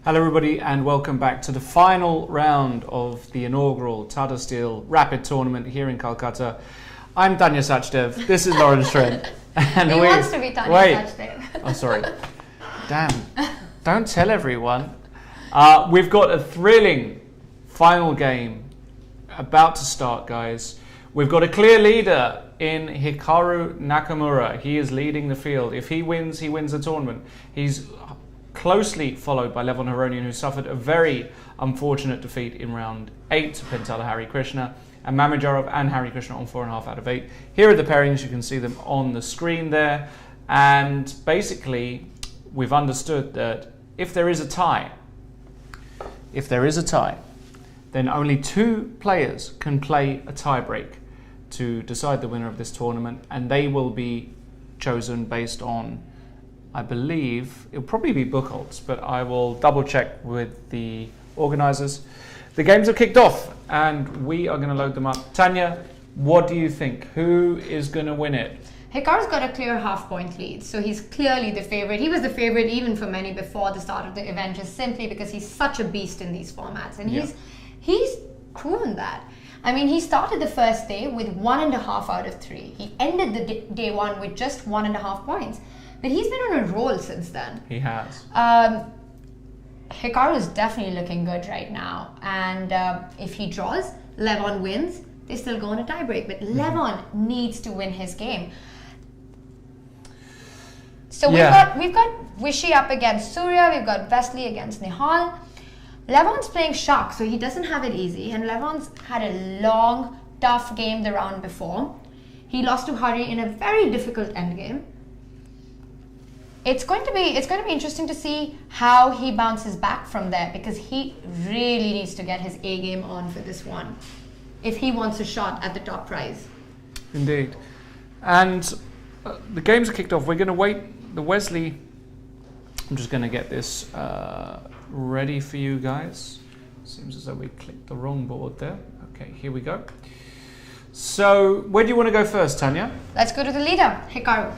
Hello everybody and welcome back to the final round of the inaugural Tata Steel Rapid Tournament here in Calcutta. I'm Tania Sachdev, this is Lawrence Trent. And he wants to be Tania Sachdev. Oh, sorry. Damn, don't tell everyone. We've got a thrilling final game about to start, guys. We've got a clear leader in Hikaru Nakamura. He is leading the field. If he wins the tournament. He's closely followed by Levon Haronian, who suffered a very unfortunate defeat in round 8 to Pentala Hari Krishna, and Mamajarov and Hari Krishna on 4.5 out of 8. Here are the pairings, you can see them on the screen there. And basically, we've understood that if there is a tie, then only 2 players can play a tie-break to decide the winner of this tournament, and they will be chosen based on, I believe, it'll probably be Buchholz, but I will double check with the organisers. The games have kicked off and we are going to load them up. Tanya, what do you think? Who is going to win it? Hikaru's got a clear half-point lead, so he's clearly the favourite. He was the favourite even for many before the start of the event, just simply because he's such a beast in these formats, and he's proven that. I mean, he started the first day with 1.5 out of 3. He ended the day one with just 1.5 points. But he's been on a roll since then. He has. Hikaru is definitely looking good right now. And if he draws, Levon wins, they still go on a tiebreak. But Levon needs to win his game. So we've got Vishy up against Surya, we've got Wesley against Nihal. Levon's playing Shak, so he doesn't have it easy. And Levon's had a long, tough game the round before. He lost to Hari in a very difficult endgame. It's going to be interesting to see how he bounces back from there, because he really needs to get his A game on for this one if he wants a shot at the top prize. Indeed. And the games are kicked off. We're going to wait. The Wesley, I'm just going to get this ready for you guys. Seems as though we clicked the wrong board there. Okay, here we go. So where do you want to go first, Tanya? Let's go to the leader, Hikaru.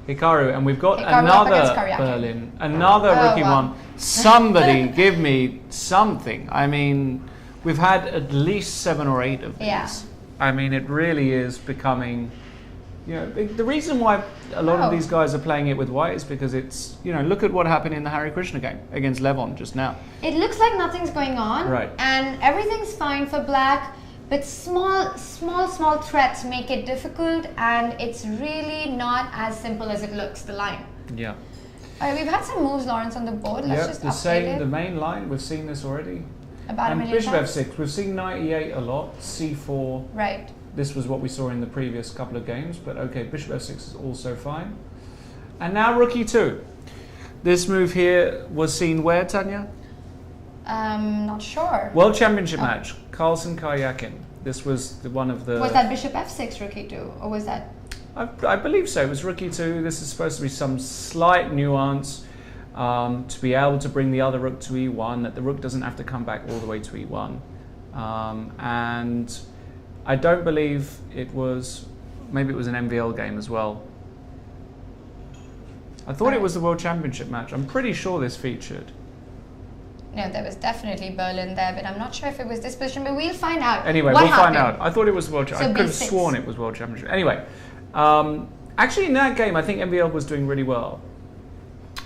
Hikaru, and we've got another Berlin, another rookie one. Somebody give me something. I mean, we've had at least 7 or 8 of these. Yeah. I mean, it really is becoming, the reason why a lot of these guys are playing it with white is because it's, look at what happened in the Hari Krishna game against Levon just now. It looks like nothing's going on, right? And everything's fine for black. But small threats make it difficult, and it's really not as simple as it looks, the line. Yeah. We've had some moves, Lawrence, on the board. Let's just update it. The main line, we've seen this already. About a million Bishop times. f6, we've seen knight e8 a lot, c4. Right. This was what we saw in the previous couple of games, but okay, bishop f6 is also fine. And now rook e2. This move here was seen where, Tanya? Not sure. World Championship match, Carlsen Karyakin. This was one of the... Was that bishop f6, rook e2, or was that... I believe so. It was rook e2. This is supposed to be some slight nuance to be able to bring the other rook to e1, that the rook doesn't have to come back all the way to e1. And I don't believe it was... Maybe it was an MVL game as well. I thought it was the World Championship match. I'm pretty sure this featured. No, there was definitely Berlin there, but I'm not sure if it was this position, but we'll find out. Anyway, we'll find out. I thought it was World Championship. I could have sworn it was World Championship. Anyway, actually in that game, I think MVL was doing really well.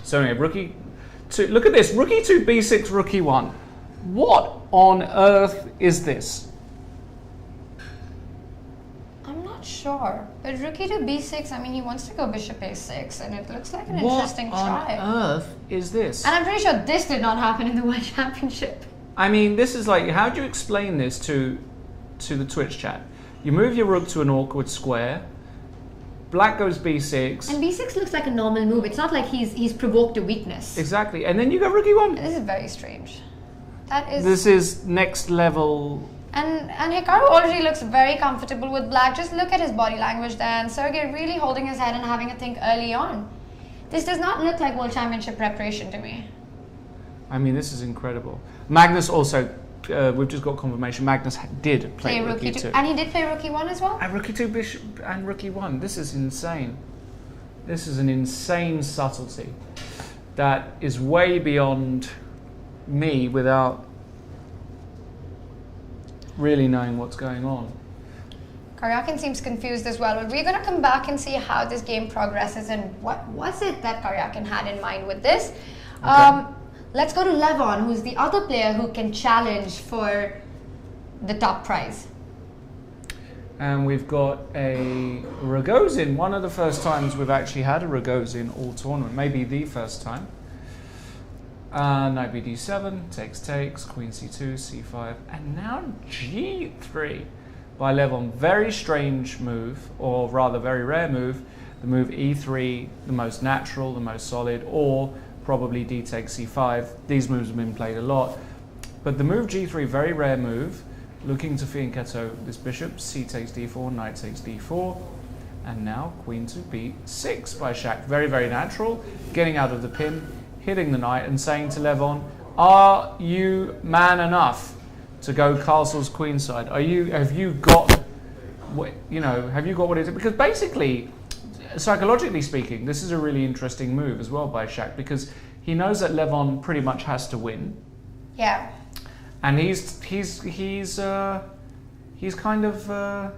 So anyway, rook e2. Look at this, rook e2, b6, rook e1. What on earth is this? I'm not sure, but rook e2, b6, I mean, he wants to go bishop a6, and it looks like an interesting try. What on earth is this? And I'm pretty sure this did not happen in the World Championship. I mean, this is like, how do you explain this to the Twitch chat? You move your rook to an awkward square, black goes b6. And b6 looks like a normal move. It's not like he's provoked a weakness. Exactly, and then you go rook e1. This is very strange. This is next level. And Hikaru already looks very comfortable with black. Just look at his body language there, and Sergey really holding his head and having a think early on. This does not look like World Championship preparation to me. I mean, this is incredible. Magnus also, we've just got confirmation, Magnus did play rook e2. And he did play rook e1 as well? And rook e2 bishop and rook e1. This is insane. This is an insane subtlety that is way beyond me without really knowing what's going on. Karyakin seems confused as well. But we're going to come back and see how this game progresses and what was it that Karyakin had in mind with this. Okay. Let's go to Levon, who's the other player who can challenge for the top prize. And we've got a Rogozin, one of the first times we've actually had a Rogozin all tournament, maybe the first time. Knight bd7, takes, queen c2, c5, and now g3 by Levon. Very strange move, or rather very rare move. The move e3, the most natural, the most solid, or probably d takes c5. These moves have been played a lot. But the move g3, very rare move, looking to fianchetto this bishop, c takes d4, knight takes d4, and now queen to b6 by Shak. Very, very natural, getting out of the pin, hitting the knight and saying to Levon, are you man enough to go castles queenside? Have you got what it is? Because basically, psychologically speaking, this is a really interesting move as well by Shak, because he knows that Levon pretty much has to win. Yeah. And he's kind of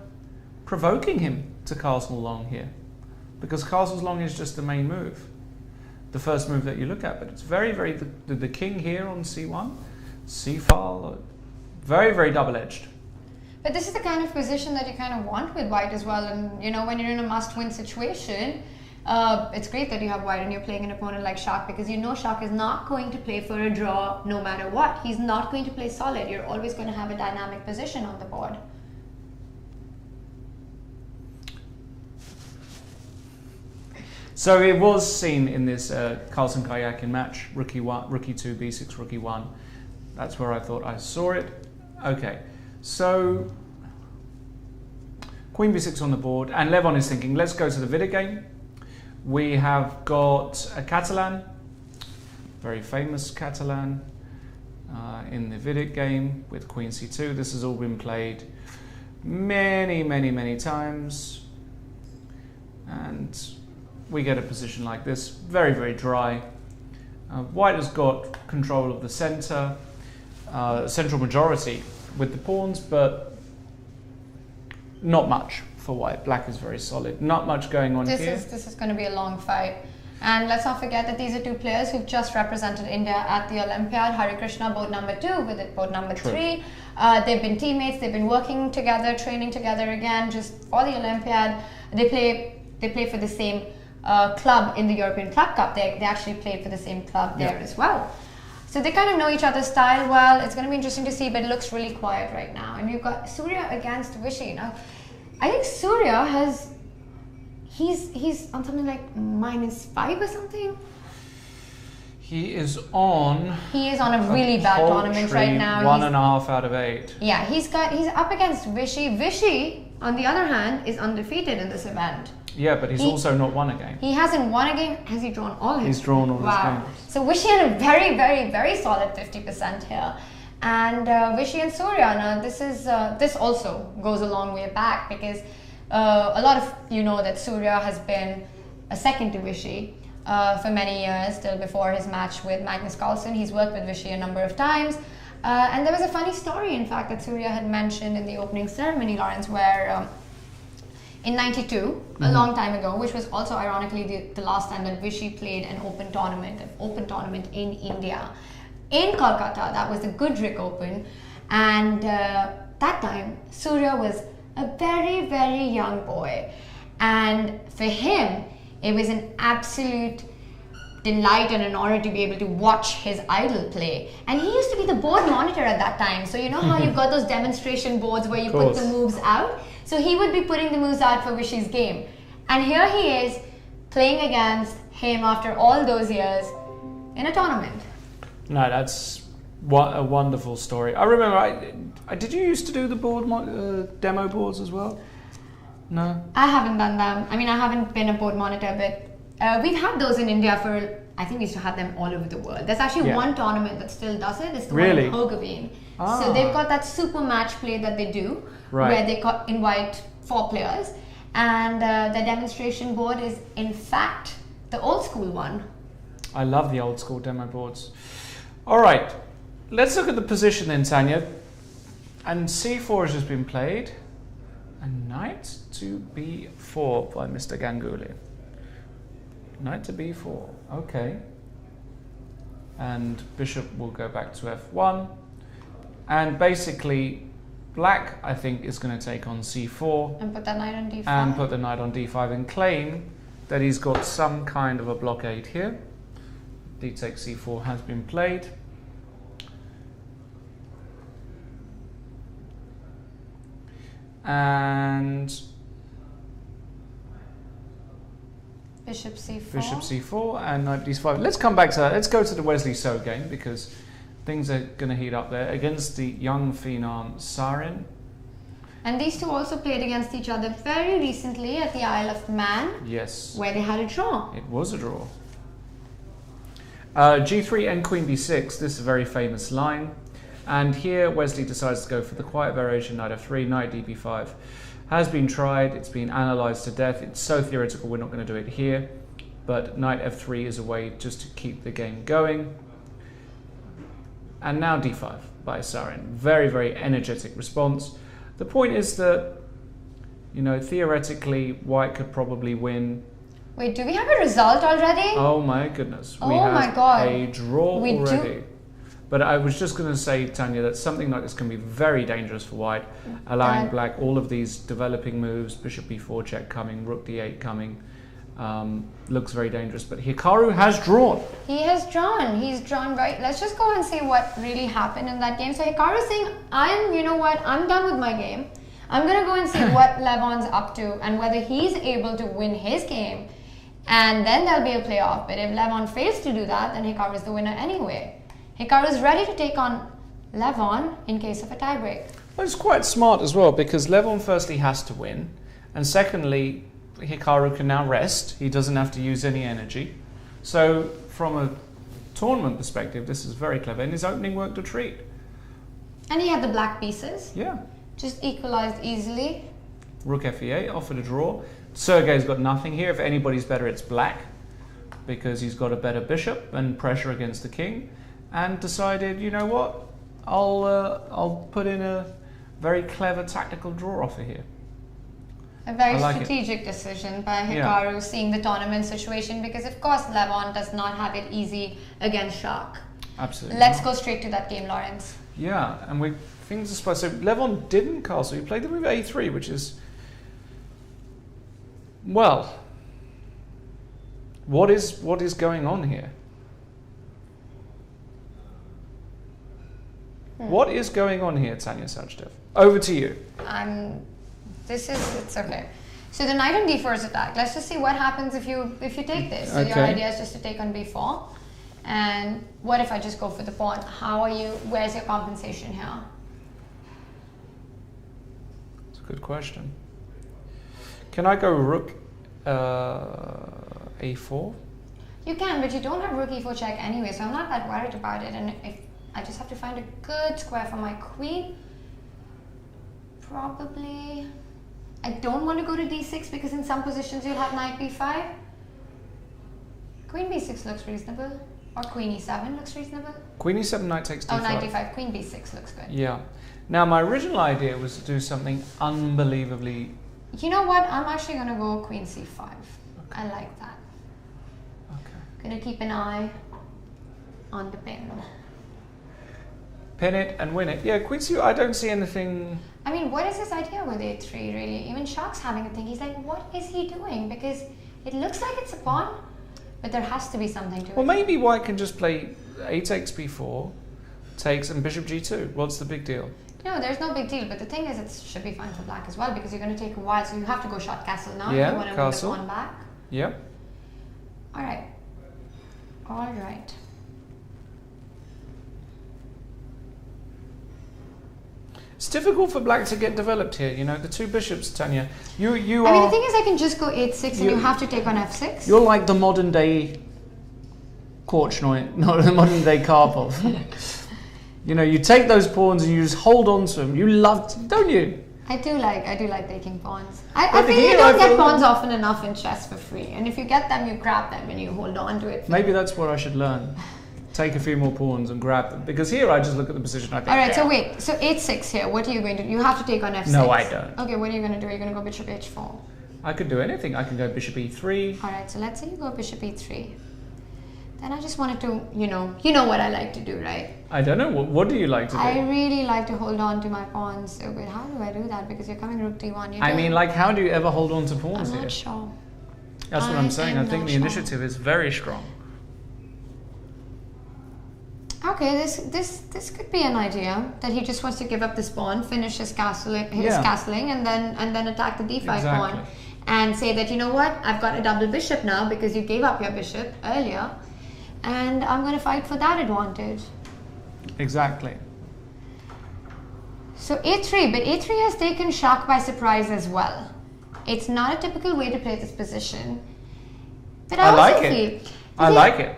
provoking him to castle long here, because castles long is just the main move, the first move that you look at. But it's very, very the king here on c1, c-file, very, very double-edged. But this is the kind of position that you kind of want with white as well. And when you're in a must-win situation, it's great that you have white and you're playing an opponent like Shak, because Shak is not going to play for a draw no matter what. He's not going to play solid. You're always going to have a dynamic position on the board. So it was seen in this Carlsen Karyakin match, rook two, b6, rook e1. That's where I thought I saw it. Okay, so queen b6 on the board, and Levon is thinking, let's go to the Vidit game. We have got a Catalan, very famous Catalan, in the Vidit game with queen c2. This has all been played many, many, many times. And we get a position like this, very, very dry. White has got control of the center, central majority with the pawns, but not much for white. Black is very solid. Not much going on here. This is going to be a long fight. And let's not forget that these are two players who've just represented India at the Olympiad. Hari Krishna, board number 2, Vidit, board number 3. They've been teammates. They've been working together, training together again, just for the Olympiad. They play for the same club in the European Club Cup. They actually played for the same club there as well. So they kind of know each other's style well. It's going to be interesting to see, but it looks really quiet right now. And we've got Surya against Vishy. Now, I think Surya has... He's on something like -5 or something. He is on a really bad tournament right now. 1.5 out of 8. Yeah, he's up against Vishy. Vishy, on the other hand, is undefeated in this event. Yeah, but he's also not won a game. He hasn't won a game. Has he drawn all his? He's drawn all his games. So Vishy had a very, very, very solid 50% here. And Vishy and Surya, now this also goes a long way back, because a lot of you know that Surya has been a second to Vishy for many years, till before his match with Magnus Carlsen. He's worked with Vishy a number of times. And there was a funny story, in fact, that Surya had mentioned in the opening ceremony, Lawrence, where in '92, a long time ago, which was also ironically the last time that Vishy played an open tournament in India, in Kolkata. That was the Goodrick Open, and that time Surya was a very, very young boy, and for him it was an absolute delight and an honor to be able to watch his idol play. And he used to be the board monitor at that time, so you know how you've got those demonstration boards where you put the moves out? So he would be putting the moves out for Vishy's game, and here he is playing against him after all those years in a tournament. No, that's a wonderful story. I remember, did you used to do the board demo boards as well? No? I haven't done them. I mean, I haven't been a board monitor, but we've had those in India for, I think we used to have them all over the world. There's actually one tournament that still does it. It's the one in Hogeveen. So they've got that super match play that they do, where they invite 4 players, and the demonstration board is in fact the old school one. I love the old school demo boards. All right, let's look at the position then, Tanya. And c4 has just been played. And knight to b4 by Mr. Ganguly. Knight to b4. Okay. And bishop will go back to f1. And basically, black, I think, is going to take on c4. And put that knight on d5. And put the knight on d5 and claim that he's got some kind of a blockade here. D takes c4 has been played. And Bishop c4. Bishop c4 and knight d5. Let's come back to that. Let's go to the Wesley So game because things are going to heat up there against the young phenom Sarin. And these two also played against each other very recently at the Isle of Man. Yes. Where they had a draw. It was a draw. G3 and Queen b6. This is a very famous line. And here Wesley decides to go for the quiet variation, knight f3, knight db5. Has been tried, it's been analysed to death. It's so theoretical, we're not going to do it here. But knight f3 is a way just to keep the game going. And now d5 by Sarin. Very, very energetic response. The point is that, you know, theoretically, white could probably win. Wait, do we have a result already? Oh my goodness. Oh my God. A draw We already. do. But I was just going to say, Tanya, that something like this can be very dangerous for white, allowing black all of these developing moves, bishop b4 check coming, rook d8 coming. Looks very dangerous. But Hikaru has drawn. He has drawn. He's drawn right. Let's just go and see what really happened in that game. So Hikaru is saying, you know what, I'm done with my game. I'm going to go and see what Levon's up to and whether he's able to win his game. And then there'll be a playoff. But if Levon fails to do that, then Hikaru is the winner anyway. Hikaru is ready to take on Levon in case of a tiebreak. Well, it's quite smart as well because Levon firstly has to win. And secondly, Hikaru can now rest. He doesn't have to use any energy. So from a tournament perspective, this is very clever. And his opening worked a treat. And he had the black pieces. Yeah. Just equalized easily. Rook f8, offered a draw. Sergei's got nothing here. If anybody's better, it's black because he's got a better bishop and pressure against the king. And decided, you know what, I'll put in a very clever tactical draw offer here. A very like strategic decision by Hikaru, seeing the tournament situation, because of course Levon does not have it easy against Shark. Absolutely. Let's go straight to that game, Lawrence. Yeah, and things are supposed to. So Levon didn't castle. He played the move a3, which is, well, what is going on here? What is going on here, Tania Sachdev? Over to you. It's okay. So the knight on d4 is attacked. Let's just see what happens if you take this. So your idea is just to take on b4. And what if I just go for the pawn? Where's your compensation here? It's a good question. Can I go rook a4? You can, but you don't have rook e4 check anyway, so I'm not that worried about it. And if I just have to find a good square for my queen. Probably. I don't want to go to d6 because in some positions you'll have knight b5. Queen b6 looks reasonable. Or queen e7 looks reasonable. Queen e7, knight takes d5. Oh, knight d5. Queen b6 looks good. Yeah. Now, my original idea was to do something unbelievably... You know what? I'm actually going to go queen c5. Okay. I like that. Okay. Going to keep an eye on the pin. Pin it and win it. Yeah, queen c. I don't see anything. I mean, what is this idea with a3 really? Even Shark's having a think. He's like, what is he doing? Because it looks like it's a pawn, but there has to be something to it. Well, maybe white can just play a takes b4, takes, and bishop g2. What's the big deal? No, there's no big deal. But the thing is, it should be fine for black as well because you're going to take a while. So you have to go short castle now. Yeah, if you want to castle. move the pawn back. Yep. All right. All right. It's difficult for black to get developed here. You know, the two bishops, Tanya. I mean, the thing is, I can just go 8-6 and you have to take on f6. You're like the modern day Korchnoi, not the modern day Karpov. You know, you take those pawns and you just hold on to them. You love, don't you? I do like taking pawns. I feel you don't get pawns often enough in chess for free. And if you get them, you grab them and you hold on to it. Maybe that's what I should learn. take a few more pawns and grab them. Because here I just look at the position. I think. All right. yeah. So wait. So h6 here. What are you going to do? You have to take on f6. No, I don't. Okay. What are you going to do? Are you going to go bishop h4? I could do anything. I can go bishop e3. All right. So let's say you go bishop e3. Then I just wanted to, you know what I like to do, right? I don't know. What do you like to do? I really like to hold on to my pawns. So, but how do I do that? Because you're coming rook d1. I mean, like, how do you ever hold on to pawns I'm here? not sure. That's what I'm saying. I think the sure. initiative is very strong. Okay, this could be an idea that he just wants to give up this pawn, finish his castling, and then attack the d5 pawn, and say that, you know what, I've got a double bishop now because you gave up your bishop earlier, and I'm going to fight for that advantage. Exactly. So a3, but a3 has taken Shak by surprise as well. It's not a typical way to play this position, but I like also it. feel I like it.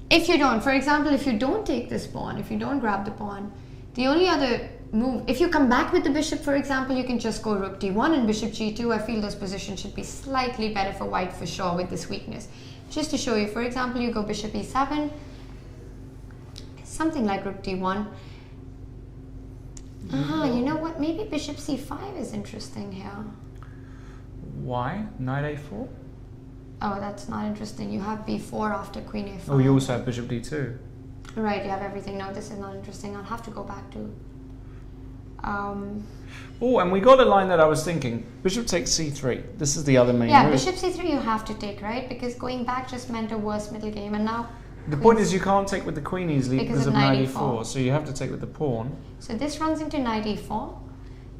if you don't, for example, if you don't take this pawn, if you don't grab the pawn, the only other move, if you come back with the bishop, for example, you can just go rook d1 and bishop g2. I feel those positions should be slightly better for white for sure with this weakness. Just to show you, for example, you go bishop e7, something like rook d1. You know what? Maybe bishop c5 is interesting here. Why? Knight a4? Oh, that's not interesting. You have b4 after queen a5. Oh, you also have bishop d2. Right, you have everything. No, this is not interesting. I'll have to go back to... Oh, and we got a line that I was thinking. Bishop takes c3. This is the other main yeah, move. bishop c3 you have to take, right? Because going back just meant a worse middle game, and now... The point is you can't take with the queen easily because of knight e4, so you have to take with the pawn. So this runs into knight e4.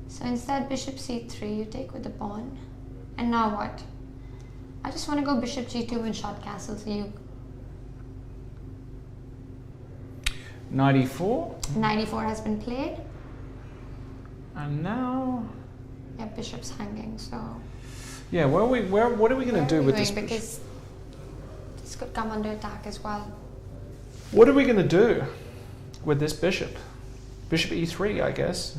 So instead bishop c3, you take with the pawn. And now what? I just want to go bishop g2 and shot castle, so you... Knight e4. Knight e4 has been played. And now... Yeah, bishop's hanging, so... Yeah, what are we going to do with this bishop? Because this could come under attack as well. What are we going to do with this bishop? Bishop e3, I guess.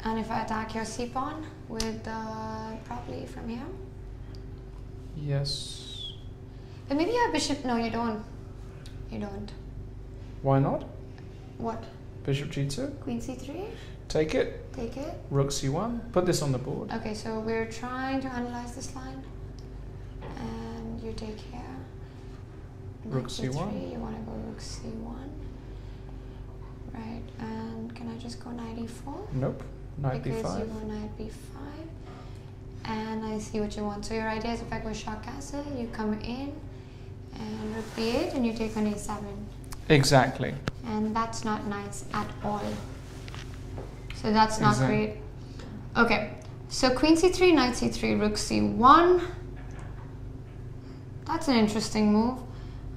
And if I attack your c-pawn with probably from here? Yes. But maybe you have bishop... No, you don't. You don't. Why not? What? Bishop g2. Queen c3? Take it. Take it. Rook c1. Put this on the board. Okay, so we're trying to analyze this line. And you take here. Rook Knight c1. You want to go rook c1. Right, and can I just go knight e4? Nope. Knight because b5. you go knight b5. And I see what you want. So your idea is if I go shah castle, you come in and rook b8 and you take on a7. Exactly. And that's not nice at all. So that's not great. Okay, so queen c3, knight c3, rook c1. That's an interesting move.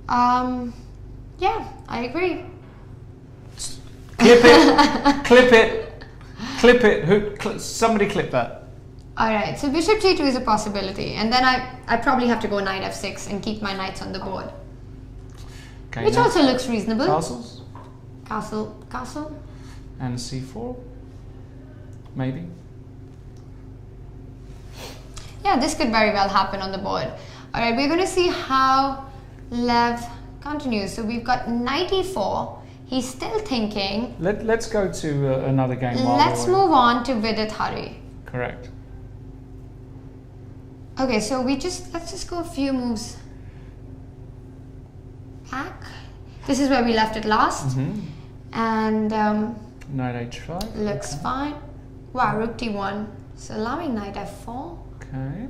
Yeah, I agree. Clip it. Clip it. Clip it. Somebody clip that. Alright, so bishop g2 is a possibility. And then I probably have to go knight f6 and keep my knights on the board. Okay, which also looks reasonable. Castles. Castle. And c4. Maybe. Yeah, this could very well happen on the board. Alright, we're going to see how Lev continues. So we've got knight e4. He's still thinking. Let's go to another game. Let's move on to Vidit Hari. Correct. Okay, so let's just go a few moves back. This is where we left it last. And knight h5. looks fine. Wow, rook d1. So allowing knight f4. Okay.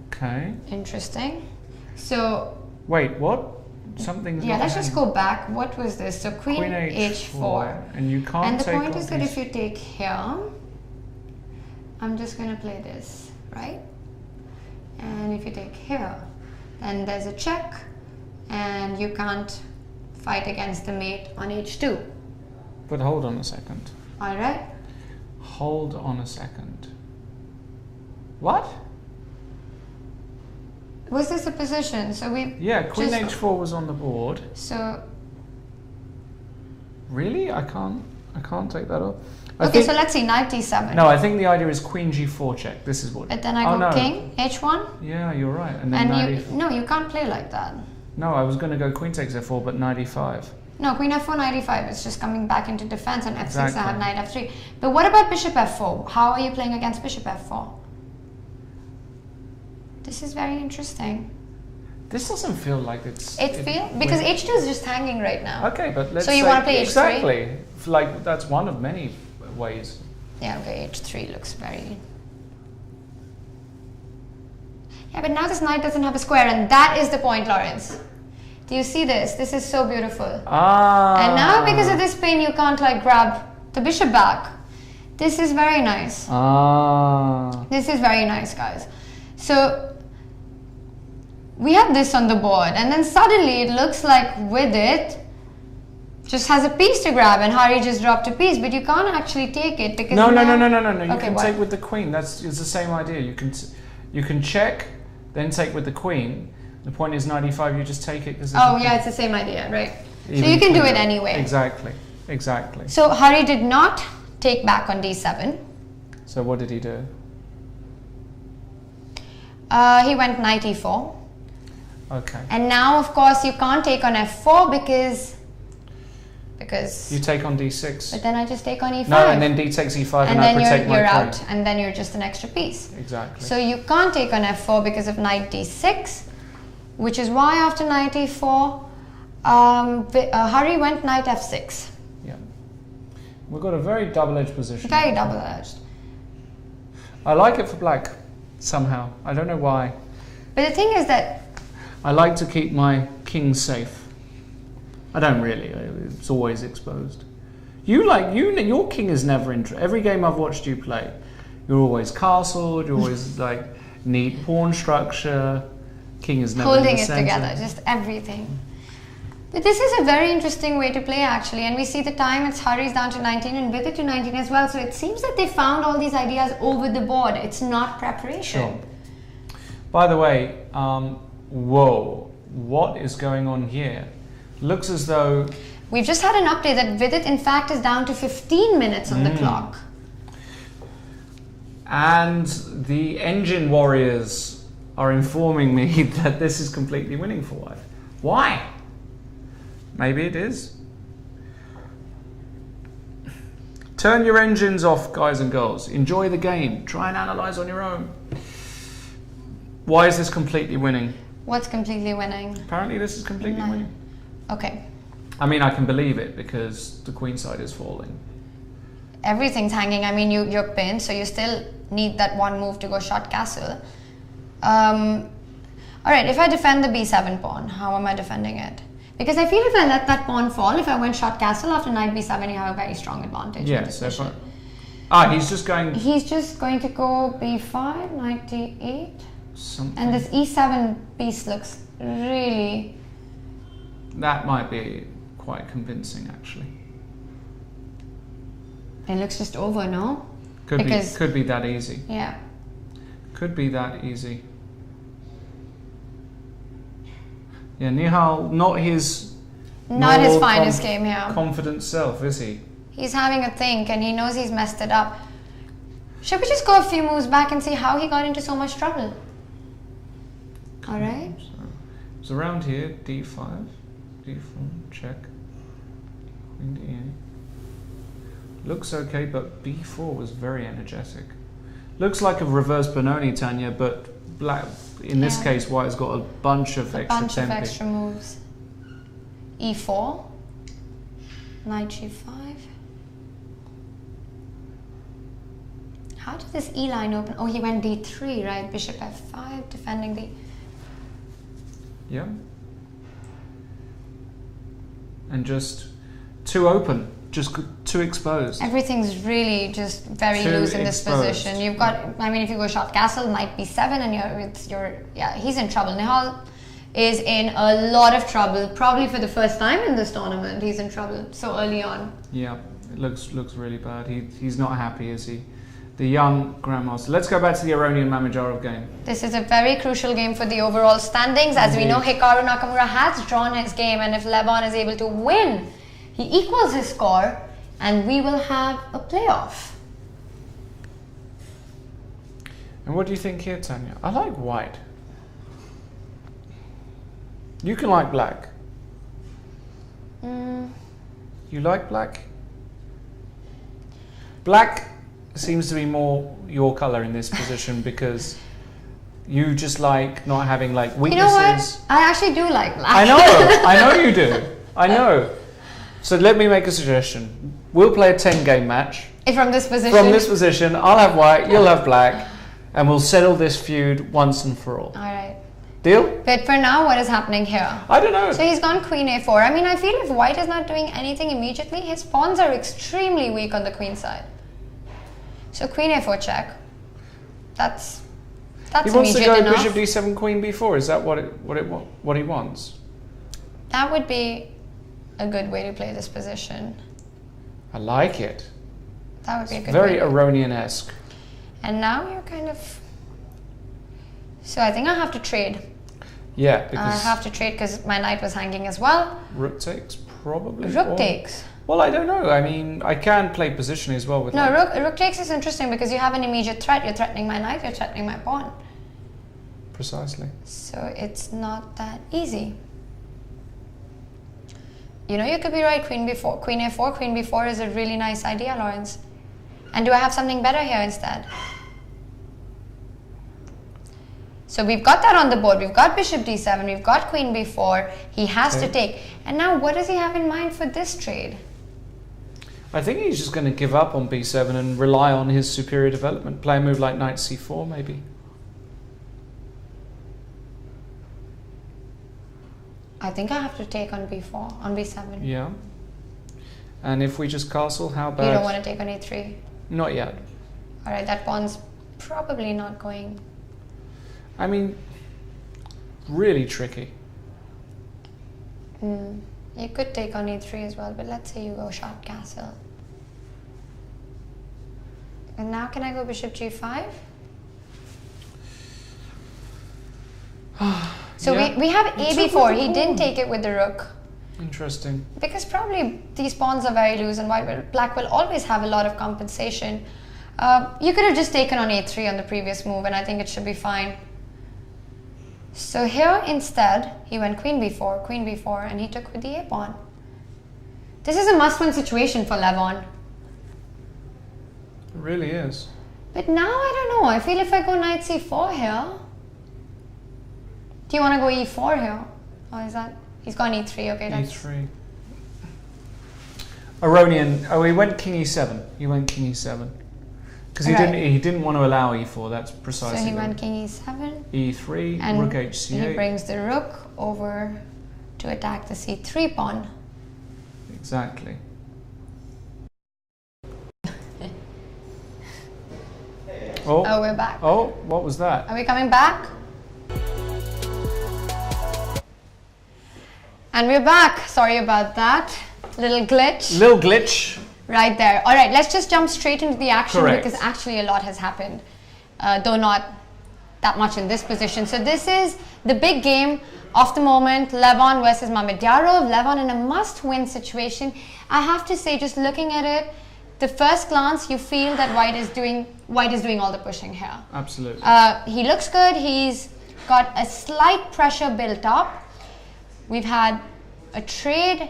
Okay. Interesting. So wait, what? Something's yeah, not let's just hanging. go back. What was this? So queen h4. And you can't And the take point on is that these- if you take here, I'm just going to play this, right? And if you take here, then there's a check, and you can't fight against the mate on h2. But hold on a second. All right. Hold on a second. What? Was this a position? So we Yeah, queen just- h4 was on the board. So Really? I I can't take that off. Okay, so let's see, knight d7. No, I think the idea is queen g4 check. This is what. But then I go king, h1. Yeah, you're right. And then no, you can't play like that. No, I was going to go queen takes f4, but knight e5. No, queen f4, knight e5. It's just coming back into defense, and f6 I have knight f3. But what about bishop f4? How are you playing against bishop f4? This is very interesting. This doesn't feel like it's... Because h2 is just hanging right now. Okay, but let's So you want to play h3? Exactly. Like, that's one of many ways. Yeah, okay, h3 looks very... Yeah, but now this knight doesn't have a square, and that is the point, Lawrence. Do you see this? This is so beautiful. Ah. And now because of this pin, you can't like grab the bishop back. This is very nice. Ah. This is very nice, guys. So we have this on the board, and then suddenly it looks like with it, just has a piece to grab, and Hari just dropped a piece, but you can't actually take it because no. You okay, can take with the queen. It's the same idea. You can check, then take with the queen. The point is knight e5. You just take it because. Oh yeah, it's the same idea, right? So you can do it anyway. Exactly. So Hari did not take back on d7. So what did he do? He went knight e4. Okay. And now, of course, you can't take on f4 because you take on d6. But then I just take on e5. No, and then d takes e5, and then I protect my you're queen. out, and then you're just an extra piece. Exactly. So you can't take on f4 because of knight d6, which is why after knight e4, Hari went knight f6. Yeah. We've got a very double-edged position. Very double-edged. I like it for black, somehow. I don't know why. But the thing is that I like to keep my king safe. I don't really. It's always exposed. Your king is never every game I've watched you play, you're always castled. You're always like neat pawn structure. King is never holding in the it center. together, just everything. But this is a very interesting way to play actually, and we see the time. It's Hari's down to 19 and Vidit to 19 as well. So it seems that they found all these ideas over the board. It's not preparation. Sure. By the way, whoa, what is going on here? Looks as though... We've just had an update that Vidit in fact is down to 15 minutes on the clock. And the engine warriors are informing me that this is completely winning for white. Why? Maybe it is. Turn your engines off, guys and girls. Enjoy the game. Try and analyze on your own. Why is this completely winning? What's completely winning? Apparently this is completely winning. Okay. I mean, I can believe it because the queen side is falling. Everything's hanging. I mean, you're pinned, so you still need that one move to go short castle. Alright, if I defend the b7 pawn, how am I defending it? Because I feel if I let that pawn fall, if I went short castle after knight b7, you have a very strong advantage. Yes, he's just going... He's just going to go b5, knight d8. Something. And this e7 piece looks really... That might be quite convincing, actually. It looks just over, no? Could be that easy. Yeah. Could be that easy. Yeah, Nihal, not his finest game here. Confident self, is he? He's having a think and he knows he's messed it up. Should we just go a few moves back and see how he got into so much trouble? Alright. So it's around here, d5, d4, check, queen d8. Looks okay, but b4 was very energetic. Looks like a reverse Benoni, Tanya, but black. In this case, white has got a bunch of extra moves. e4, knight g5. How did this e line open? Oh, he went d3, right? Bishop f5, defending the... Yeah. And just too open, just too exposed. Everything's really just very loose in this position. You've got, I mean, if you go short castle, knight b7, and he's in trouble. Nihal is in a lot of trouble, probably for the first time in this tournament. He's in trouble so early on. Yeah, it looks really bad. He's not happy, is he? The young Grandmaster. Let's go back to the Aronian Mamedyarov game. This is a very crucial game for the overall standings. As we know, Hikaru Nakamura has drawn his game, and if Levon is able to win, he equals his score. and we will have a playoff. And what do you think here, Tanya? I like white. You can like black. You like black? Black seems to be more your color in this position because you just like not having like weaknesses. You know what? I actually do like black. I know you do. I know. So let me make a suggestion. We'll play a 10-game match. From this position? From this position, I'll have white, you'll have black, and we'll settle this feud once and for all. Alright. Deal? But for now, what is happening here? I don't know. So he's gone queen a4. I mean, I feel if white is not doing anything immediately, his pawns are extremely weak on the queen side. So queen a4 check. That's he wants to immediate go enough. bishop d7, queen b4. Is that what he wants? That would be a good way to play this position. I like it. That would be a good Very way. Aronian-esque. And now you're kind of... So I think I have to trade. Yeah, because... I have to trade because my knight was hanging as well. Rook takes, probably. Rook takes. Well, I don't know. I mean, I can play position as well with... No, rook takes is interesting because you have an immediate threat. You're threatening my knight, you're threatening my pawn. Precisely. So it's not that easy. You know, you could be right, queen b4, queen a4, queen b4 is a really nice idea, Lawrence. And do I have something better here instead? So we've got that on the board. We've got bishop d7, we've got queen b4. He has to take. And now what does he have in mind for this trade? I think he's just going to give up on b7 and rely on his superior development. Play a move like knight c4, maybe. I think I have to take on b4, on b7. Yeah. And if we just castle, how bad? You don't want to take on a3? Not yet. Alright, that pawn's probably not going... I mean, really tricky. You could take on e3 as well, but let's say you go short castle. And now can I go bishop g5? So yeah. we have a before. He didn't take it with the rook. Interesting. Because probably these pawns are very loose and black will always have a lot of compensation. You could have just taken on a3 on the previous move and I think it should be fine. So here instead, he went queen b4, and he took with the a pawn. This is a must-win situation for Levon. It really is. But now I don't know. I feel if I go knight c4 here. Do you want to go e4 here? Or is that... He's gone e3. Okay, that's... e3. Aronian. Oh, he went king e7. He went king e7. Because he didn't want to allow e4. That's precisely. So he went king e7. e3. And rook h8. he brings the rook over to attack the c3 pawn. Exactly. Oh, we're back. Oh, what was that? Are we coming back? And we're back. Sorry about that. Little glitch. Little glitch. Right there. All right, let's just jump straight into the action. Correct. Because actually a lot has happened, though not that much in this position. So this is the big game of the moment, Levon versus Mamedyarov. Levon in a must-win situation. I have to say, just looking at it, the first glance, you feel that white is doing all the pushing here. Absolutely. He looks good. He's got a slight pressure built up. We've had a trade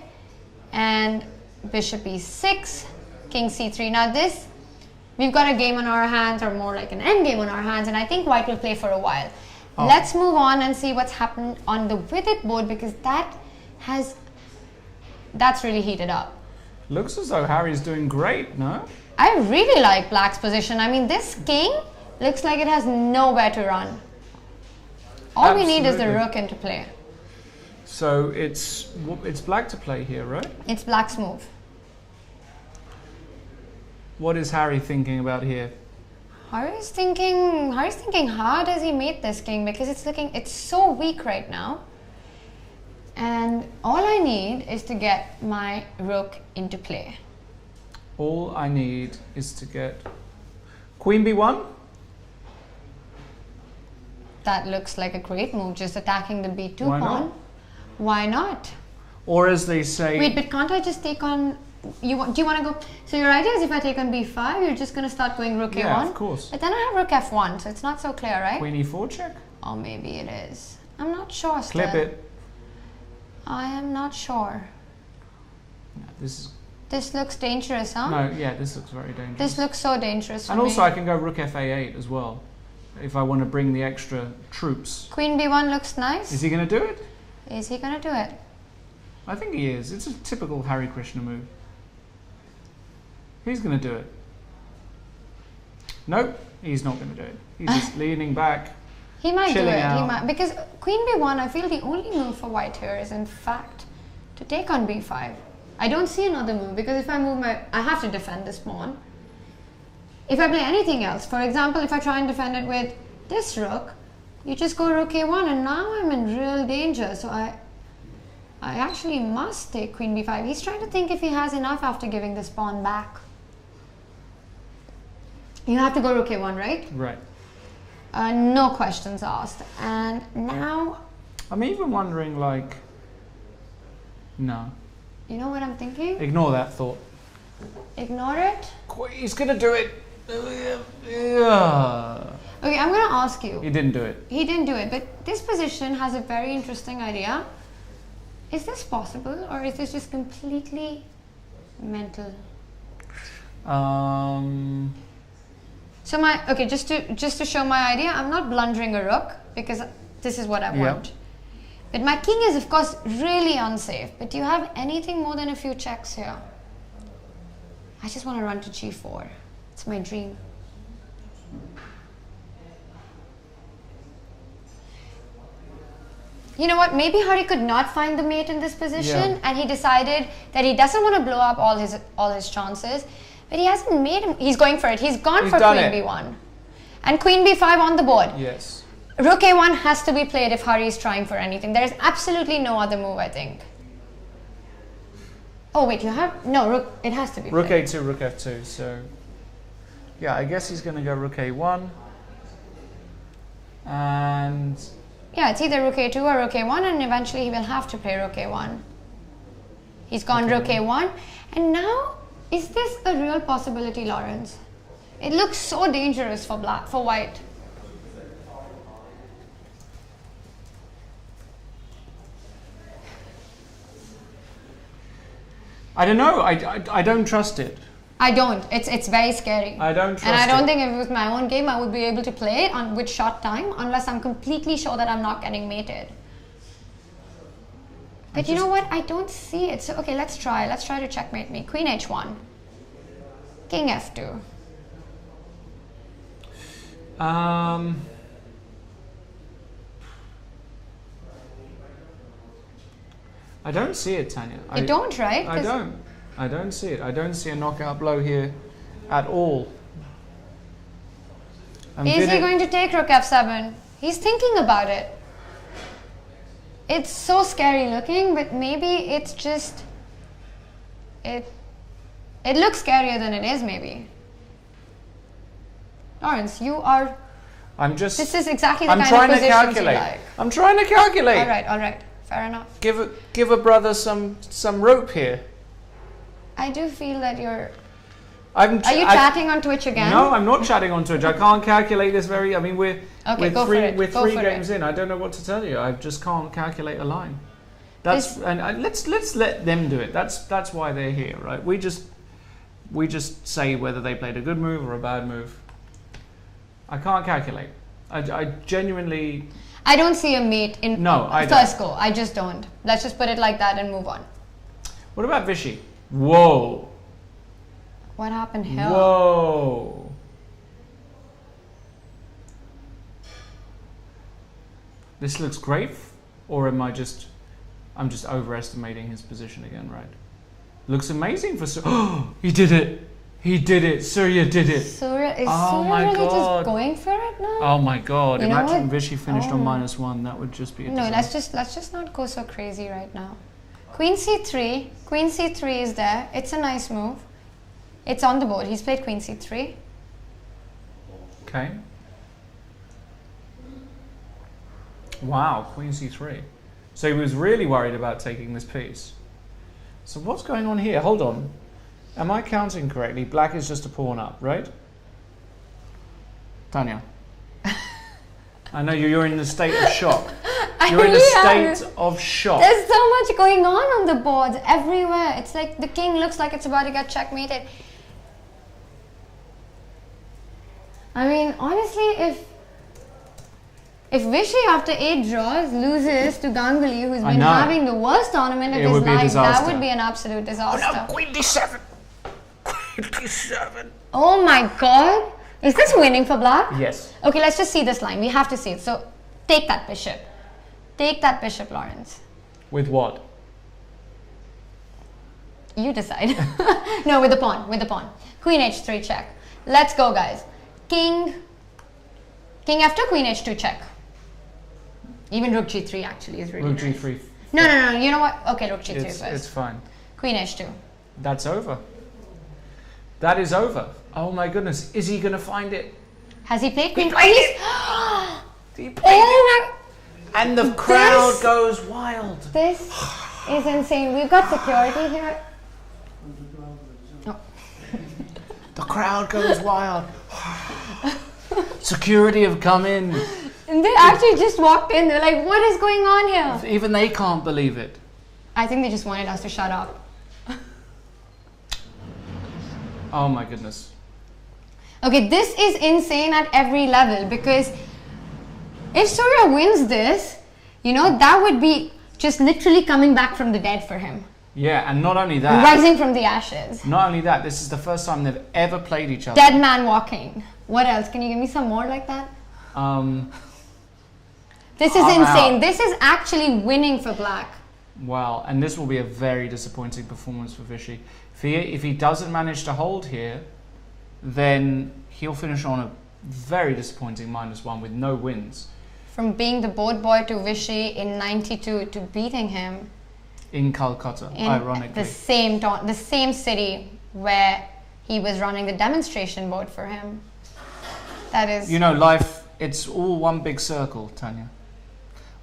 and bishop e6, king c3. Now this, we've got a game on our hands, or more like an end game on our hands, and I think white will play for a while. Oh. Let's move on and see what's happened on the with it board, because that's really heated up. Looks as though Harry's doing great, no? I really like black's position. I mean, this king looks like it has nowhere to run. All we need is the rook into play. So it's black to play here, right? It's black's move. What is Harry thinking about here? Harry's thinking how does he mate this king, because it's so weak right now. And all I need is to get my rook into play. All I need is to get queen b1. That looks like a great move, just attacking the b2 Why pawn. not? Why not? Or as they say... Wait, but can't I just take on Do you want to go? So your idea is if I take on b5, you're just going to start going rook a1. Yeah, of course. But then I have rook f1, so it's not so clear, right? Queen e4 check. Or maybe it is. I'm not sure. Still. Clip it. I am not sure. No, This looks dangerous, huh? No, yeah, this looks very dangerous. This looks so dangerous for and also me. I can go rook fa8 as well, if I want to bring the extra troops. Queen b1 looks nice. Is he going to do it? Is he going to do it? I think he is. It's a typical Hari Krishna move. He's going to do it. Nope, he's not going to do it. He's just leaning back. He might do it. Out. He might, because queen b1, I feel the only move for white here is in fact to take on b5. I don't see another move because if I move I have to defend this pawn. If I play anything else, for example, if I try and defend it with this rook, you just go rook a1 and now I'm in real danger. So I actually must take queen b5. He's trying to think if he has enough after giving this pawn back. You have to go rook a1, right? Right. No questions asked. And now... I'm even wondering, like... No. You know what I'm thinking? Ignore that thought. Ignore it? He's going to do it. Okay, I'm going to ask you. He didn't do it. He didn't do it, but this position has a very interesting idea. Is this possible or is this just completely mental? So just to show my idea, I'm not blundering a rook because this is what I want. But my king is of course really unsafe. But do you have anything more than a few checks here? I just want to run to g4. It's my dream. You know what? Maybe Hari could not find the mate in this position, and he decided that he doesn't want to blow up all his chances. But he hasn't made him. He's going for it. He's gone for queen b1, and queen b5 on the board. Yes. Rook a1 has to be played if Hari is trying for anything. There is absolutely no other move, I think. Oh wait, you have no rook. It has to be rook played. a2, rook f2. So yeah, I guess he's going to go rook a1, and yeah, it's either rook a2 or rook a1, and eventually he will have to play rook a1. He's gone rook a1, and now. Is this a real possibility, Lawrence? It looks so dangerous for white. I don't know. I don't trust it. I don't. It's very scary. I don't trust it. And I don't think if it was my own game, I would be able to play it with short time unless I'm completely sure that I'm not getting mated. But you know what? I don't see it. So, okay, let's try. Let's try to checkmate me. Queen h1. King f2. I don't see it, Tanya. You don't, right? I don't. I don't see it. I don't see a knockout blow here at all. Is he going to take rook f7? He's thinking about it. It's so scary looking, but maybe it's just... It looks scarier than it is, maybe. Lawrence, you are... This is exactly the kind of positions you like. I'm trying to calculate. All right. Fair enough. Give a brother some rope here. I do feel that you're... Are you chatting on Twitch again? No, I'm not chatting on Twitch. I can't calculate this I mean, we're three games in. I don't know what to tell you. I just can't calculate a line. Let's let them do it. That's why they're here, right? We just say whether they played a good move or a bad move. I can't calculate. I genuinely... I don't see a mate in first go. I just don't. Let's just put it like that and move on. What about Vishy? Whoa. What happened here? Whoa. This looks great, or am I'm just overestimating his position again, right? Looks amazing for Surya. Oh, he did it. He did it. Surya did it. Surya really just going for it now? Oh my god. Imagine Vishy finished on -1. That would just be a disaster. Let's just not go so crazy right now. Queen c3. Queen c3 is there. It's a nice move. It's on the board. He's played queen c3. Okay. Wow, queen c3. So he was really worried about taking this piece. So what's going on here? Hold on. Am I counting correctly? Black is just a pawn up, right? Tanya. I know you're in a state of shock. You're in a state of shock. There's so much going on the boards everywhere. It's like the king looks like it's about to get checkmated. I mean, honestly, if Vishy after 8 draws loses to Ganguly, who's been having the worst tournament of his life, that would be an absolute disaster. Oh no, Queen D7! Queen D7! Oh my god! Is this winning for black? Yes. Okay, let's just see this line. We have to see it. So, take that bishop. Take that bishop, Lawrence. With what? You decide. No, with the pawn. With the pawn. Queen h3 check. Let's go, guys. King f2, Queen h2 check. Even Rook g3 actually is really Rook nice. g3. No. You know what? Okay, Rook g3 first. It's fine. Queen h2. That's over. That is over. Oh my goodness. Is he going to find it? Has he played Queen? He played it. He played it. And the crowd goes wild. This is insane. We've got security here. Oh. The crowd goes wild. Security have come in. And they actually just walked in. They're like, what is going on here? Even they can't believe it. I think they just wanted us to shut up. Oh my goodness. Okay, this is insane at every level, because if Surya wins this, you know, that would be just literally coming back from the dead for him. Yeah, and not only that. Rising from the ashes. Not only that, this is the first time they've ever played each other. Dead man walking. What else? Can you give me some more like that? This is insane. This is actually winning for black. Wow, and this will be a very disappointing performance for Vishy. If he doesn't manage to hold here, then he'll finish on a very disappointing -1 with no wins. From being the board boy to Vishy in '92 to beating him in Calcutta, ironically. The same city where he was running the demonstration board for him. That is... You know, life, it's all one big circle, Tanya.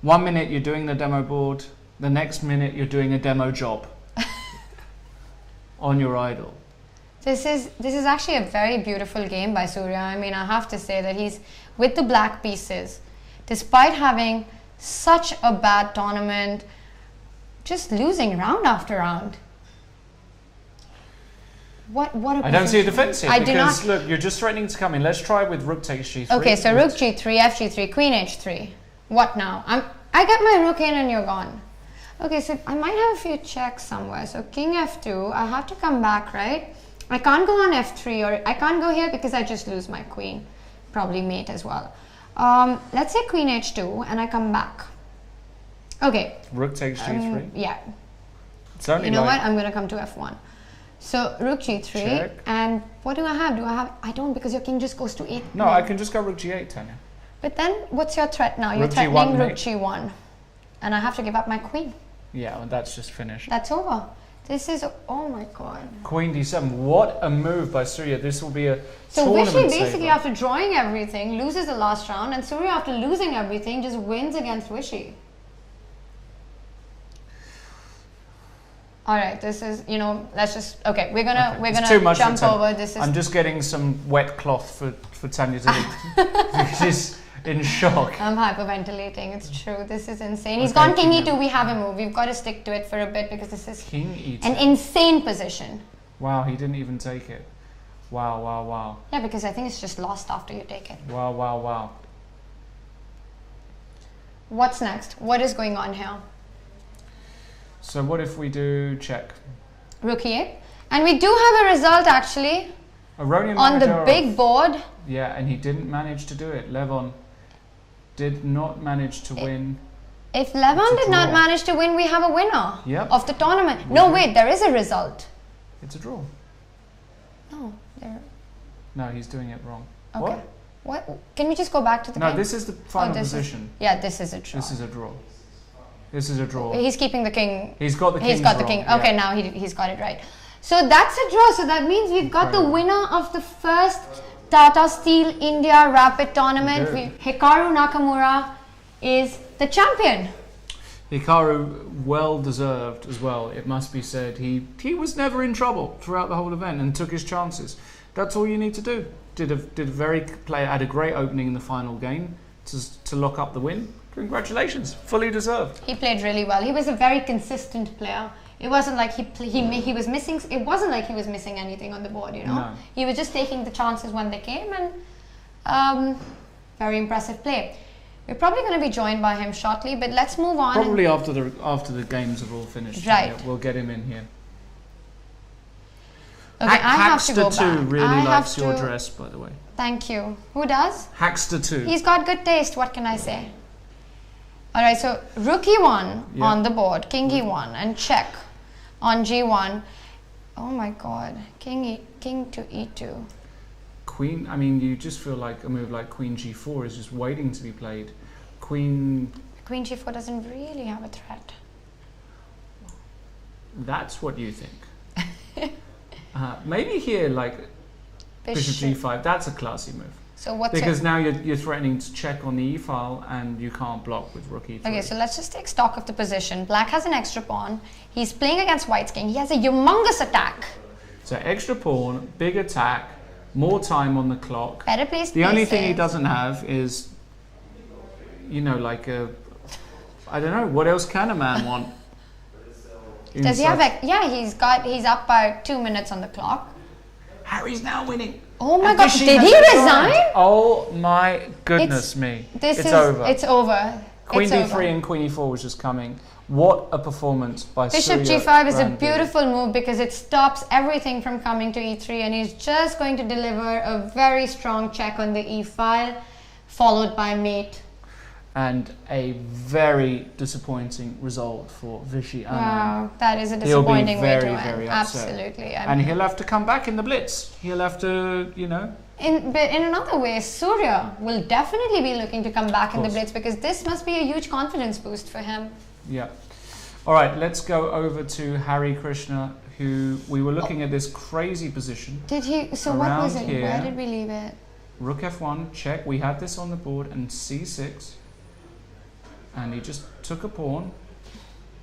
1 minute you're doing the demo board, the next minute you're doing a demo job on your idol. This is actually a very beautiful game by Surya. I mean, I have to say that he's with the black pieces, despite having such a bad tournament, just losing round after round. What a I don't see a defense here, I because do not. look, you're just threatening to come in. Let's try with rook takes g3. Okay, so rook g3, f g3, queen h3. What now? I get my rook in and you're gone. Okay, so I might have a few checks somewhere. So king f2, I have to come back, right? I can't go on f3, or I can't go here because I just lose my queen. Probably mate as well. Let's say queen h2 and I come back. Okay. Rook takes g3? Yeah. It's only you know what? I'm going to come to f1. So rook g3. Check. And what do I have? I don't, because your king just goes to 8. No, I can just go rook g8, Tanya. But then what's your threat now? You're Rook threatening G1, rook mate. g1. And I have to give up my queen. Yeah, well, that's just finished. That's over. This is, oh my god. Queen d7. What a move by Surya. This will be a So tournament Vishy basically, saver. after drawing everything, loses the last round, and Surya, after losing everything, just wins against Vishy. All right, this is, you know, let's just, okay, we're gonna jump over. This is. I'm just getting some wet cloth for Tanya to eat. She's in shock. I'm hyperventilating. It's true. This is insane. He's gone king e2. We have a move. We've got to stick to it for a bit because this is king e2. An insane position. Wow, he didn't even take it. Wow, wow, wow. Yeah, because I think it's just lost after you take it. Wow, wow, wow. What's next? What is going on here? So what if we do check? Rook e8. And we do have a result actually. Aronian on the big board. Yeah, and he didn't manage to do it. Levon did not manage to win. If Levon did not manage to win, we have a winner of the tournament. No, wait, there is a result. It's a draw. No, he's doing it wrong. Okay. What? Can we just go back to the game? No, this is the final position. This is a draw. This is a draw. This is a draw. He's keeping the king. He's got the king. He's got the king. Okay, now he's got it right. So that's a draw. So that means we've got the winner of the first Tata Steel India Rapid Tournament. Hikaru Nakamura is the champion. Hikaru, well deserved as well, it must be said. He was never in trouble throughout the whole event and took his chances. That's all you need to do. Had a great opening in the final game to lock up the win. Congratulations, fully deserved. He played really well. He was a very consistent player. It wasn't like he was missing. It wasn't like he was missing anything on the board. No. He was just taking the chances when they came, and very impressive play. We're probably going to be joined by him shortly, but let's move on. Probably after the games have all finished. Right. We'll get him in here. Okay, I have to go Hackster2 back. really likes your dress, by the way. Thank you. Who does? Hackster2. He's got good taste. What can I say? All right. So rook e1 on the board, king e1, and check on g1. Oh my God! King to e2. Queen, I mean, you just feel like a move like Queen G4 is just waiting to be played. Queen G4 doesn't really have a threat. That's what you think. Maybe here, like Bishop G5, that's a classy move. So what's because now you're threatening to check on the E file and you can't block with rook E3. Okay, so let's just take stock of the position. Black has an extra pawn. He's playing against White's king. He has a humongous attack. So extra pawn, big attack, more time on the clock. Better placed The only thing he doesn't have is, like I don't know, what else can a man want? Does he have he's up by 2 minutes on the clock. Harry's now winning. Oh my God, did he resign? Oh my goodness me. It's over. It's over. Queen D3 and Queen E4 was just coming. What a performance by Surya Bishop G5 is a Ganguly. beautiful move because it stops everything from coming to E3, and he's just going to deliver a very strong check on the E file, followed by mate. And a very disappointing result for Vishy Anand. Wow, that is a disappointing way to end. Very upset. Absolutely. And he'll have to come back in the Blitz. He'll have to, But in another way, Surya will definitely be looking to come back in the Blitz because this must be a huge confidence boost for him. Yeah. All right, let's go over to Hari Krishna, who we were looking at this crazy position. Did he? So what was it? Here, where did we leave it? Rook F1, check. We had this on the board, and C6. And he just took a pawn,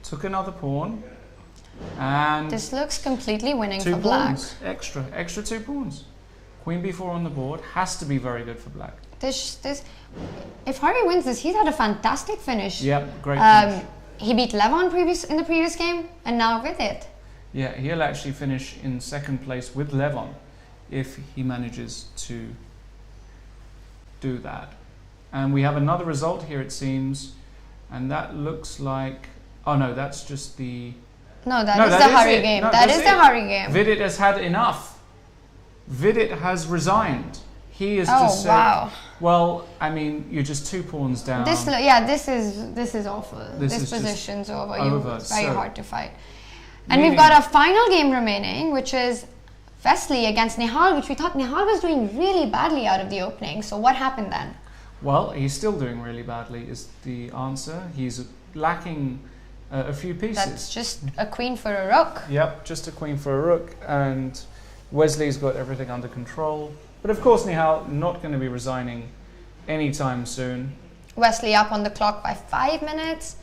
took another pawn, and this looks completely winning for pawns, black. Extra 2 pawns. Queen B4 on the board has to be very good for black. If Hari wins this, he's had a fantastic finish. Yep, great finish. He beat Levon in the previous game, and now with it. Yeah, he'll actually finish in second place with Levon if he manages to do that. And we have another result here, it seems. And that looks like... Oh, no, that's just the... No, that is the Hari game. That is the Hari game. Vidit has had enough. Vidit has resigned. He is just said... Wow. Well, I mean, you're just 2 pawns down. This is awful. This position's over. It's very hard to fight. And we've got a final game remaining, which is Wesley against Nihal, which we thought Nihal was doing really badly out of the opening. So what happened then? Well, he's still doing really badly is the answer. He's lacking a few pieces. That's just a queen for a rook. Yep, just a queen for a rook. And Wesley's got everything under control. But of course, Nihal not going to be resigning anytime soon. Wesley up on the clock by 5 minutes.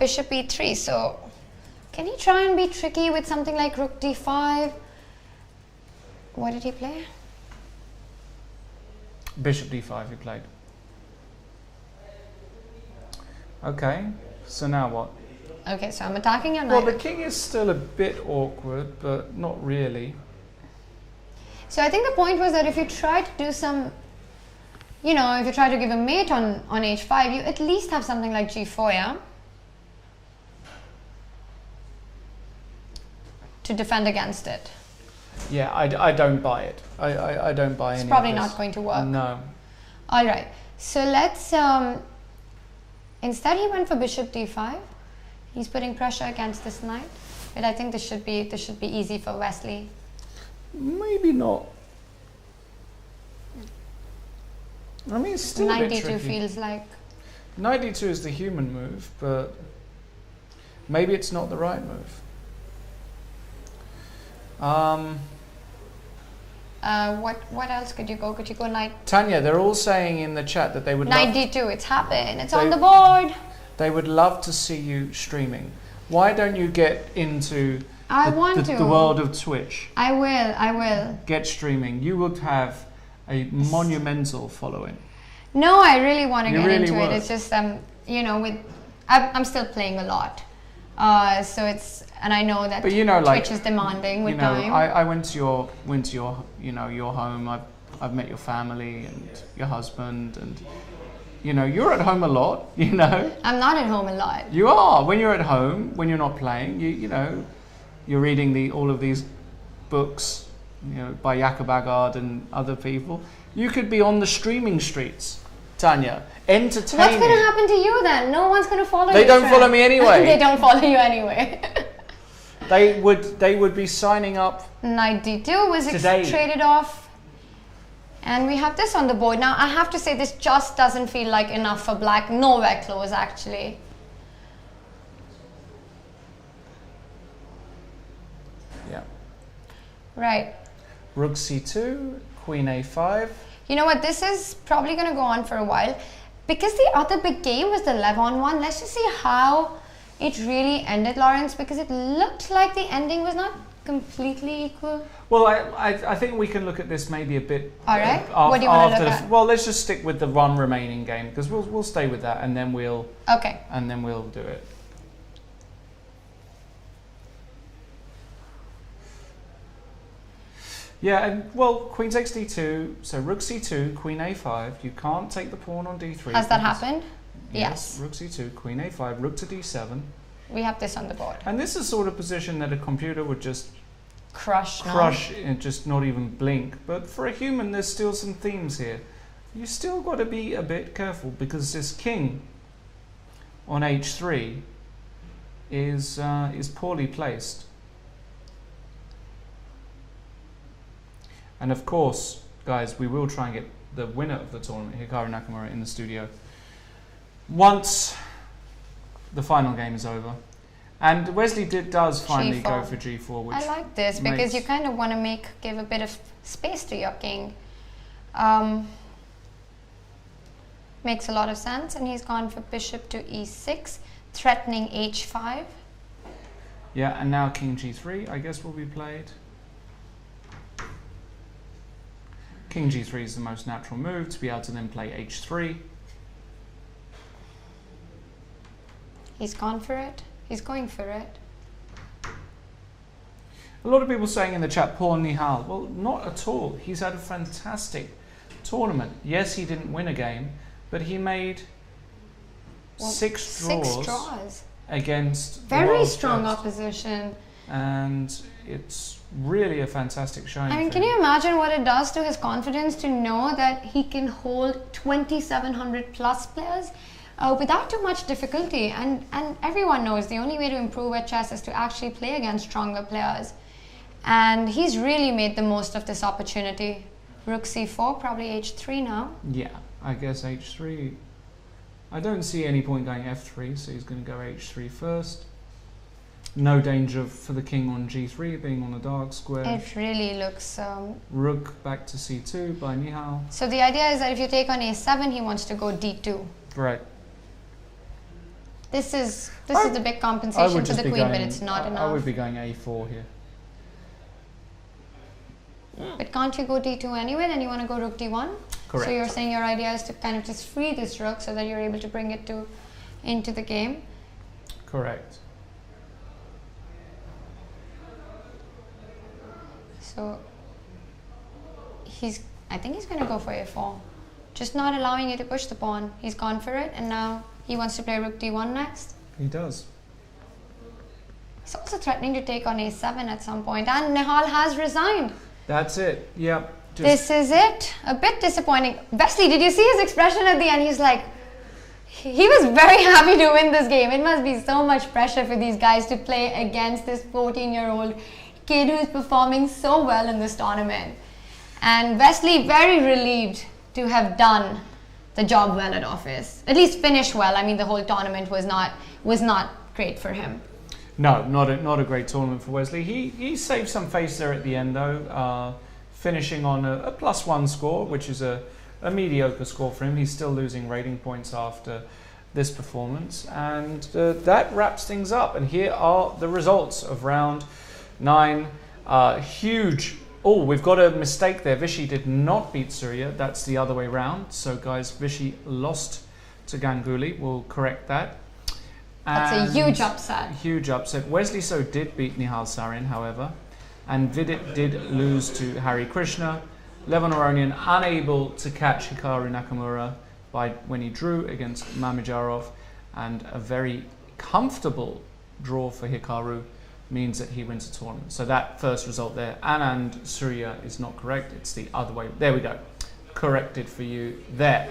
Bishop e3. So can he try and be tricky with something like rook d5? What did he play? Bishop d5 he played. Okay, so now what? Okay, so I'm attacking your knight. Well, the king is still a bit awkward, but not really. So I think the point was that if you try to do some, if you try to give a mate on h5, you at least have something like g4, yeah? To defend against it. Yeah, I don't buy it. I don't buy any of this. It's probably not going to work. No. All right. So let's... instead he went for bishop d5. He's putting pressure against this knight. But I think this should be easy for Wesley. Maybe not. I mean, it's still a bit tricky. Knight d2 feels like... Knight d2 is the human move, but maybe it's not the right move. What else could you go? Could you go knight? Tanya, they're all saying in the chat that they would Knight d2, it's happened. It's on the board. They would love to see you streaming. Why don't you get into the world of Twitch? I will. Get streaming. You would have a monumental following. No, I really want to get really into would. it. It's just I'm still playing a lot, so it's, and I know that But you know, like, Twitch is demanding with you know, time. I went to your your home. I've met your family and your husband, and you're at home a lot. I'm not at home a lot. You are when you're at home, when you're not playing. You're reading all of these books, by Jakob Agard and other people. You could be on the streaming streets, Tanya, entertaining. What's going to happen to you then? No one's going to follow you. They don't follow me anyway. They don't follow you anyway. They would be signing up. Knight D2 was today. traded off. And we have this on the board. Now, I have to say, this just doesn't feel like enough for black. Nowhere close, actually. Yeah. Right. Rook C2, Queen A5. You know what? This is probably going to go on for a while. Because the other big game was the Levon one. Let's just see how it really ended, Lawrence. Because it looked like the ending was not completely equal. Well, I think we can look at this maybe a bit. All right. What do you want to look at? Well, let's just stick with the one remaining game, because we'll stay with that, and then we'll do it. Yeah, and well, Queen takes D2, so Rook C2, Queen A5. You can't take the pawn on D3. Has that happened? Yes. Rook C2, Queen A5, Rook to D7. We have this on the board. And this is sort of position that a computer would just crush and just not even blink. But for a human, there's still some themes here. You still got to be a bit careful, because this king on H3 is poorly placed. And of course, guys, we will try and get the winner of the tournament, Hikaru Nakamura, in the studio once the final game is over. And Wesley does finally go for G4, which I like this because you kind of want to give a bit of space to your king. Makes a lot of sense, and he's gone for bishop to E6, threatening H5. Yeah, and now King G3, I guess, will be played. King G3 is the most natural move to be able to then play H3. He's gone for it. He's going for it. A lot of people saying in the chat, poor Nihal. Well, not at all. He's had a fantastic tournament. Yes, he didn't win a game, but he made six draws against very strong opposition. And it's really a fantastic showing. I mean, can you imagine what it does to his confidence to know that he can hold 2,700 plus players without too much difficulty? And everyone knows the only way to improve at chess is to actually play against stronger players. And he's really made the most of this opportunity. Rook C4, probably H3 now. Yeah, I guess H3. I don't see any point going F3, so he's going to go H3 first. No danger for the king on G3 being on a dark square. It really looks... Rook back to C2 by Nihal. So the idea is that if you take on A7, he wants to go D2. Right. This is the big compensation for the queen, but it's not enough. I would be going A4 here. But can't you go D2 anyway? Then you want to go Rook D1? Correct. So you're saying your idea is to kind of just free this rook so that you're able to bring it into the game? Correct. So I think he's going to go for A4. Just not allowing you to push the pawn. He's gone for it, and now he wants to play Rook D1 next. He does. He's also threatening to take on A7 at some point, and Nihal has resigned. That's it. Yep. This is it. A bit disappointing. Wesley, did you see his expression at the end? He's like, he was very happy to win this game. It must be so much pressure for these guys to play against this 14-year-old kid who's performing so well in this tournament. And Wesley very relieved to have done the job well at office. At least finish well. I mean, the whole tournament was not great for him. No, not a great tournament for Wesley. He saved some face there at the end though, finishing on a +1 score, which is a mediocre score for him. He's still losing rating points after this performance. And that wraps things up. And here are the results of round 9. Huge. Oh, we've got a mistake there. Vishy did not beat Surya. That's the other way round. So, guys, Vishy lost to Ganguly. We'll correct that. That's a huge upset. Huge upset. Wesley So did beat Nihal Sarin, however. And Vidit did lose to Hari Krishna. Levon Aronian unable to catch Hikaru Nakamura when he drew against Mamijarov. And a very comfortable draw for Hikaru means that he wins the tournament. So that first result there, Anand Surya, is not correct. It's the other way. There we go. Corrected for you there.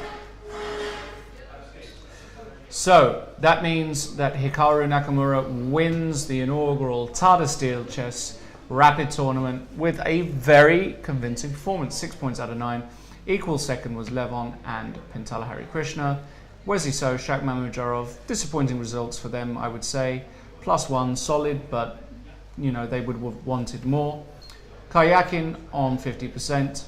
So that means that Hikaru Nakamura wins the inaugural Tata Steel Chess Rapid Tournament with a very convincing performance. 6 points out of 9. Equal second was Levon and Pintala Hari Krishna. Wesley So, Shak Mamijarov, disappointing results for them, I would say. +1, solid, but you know, they would have wanted more. Karyakin on 50%.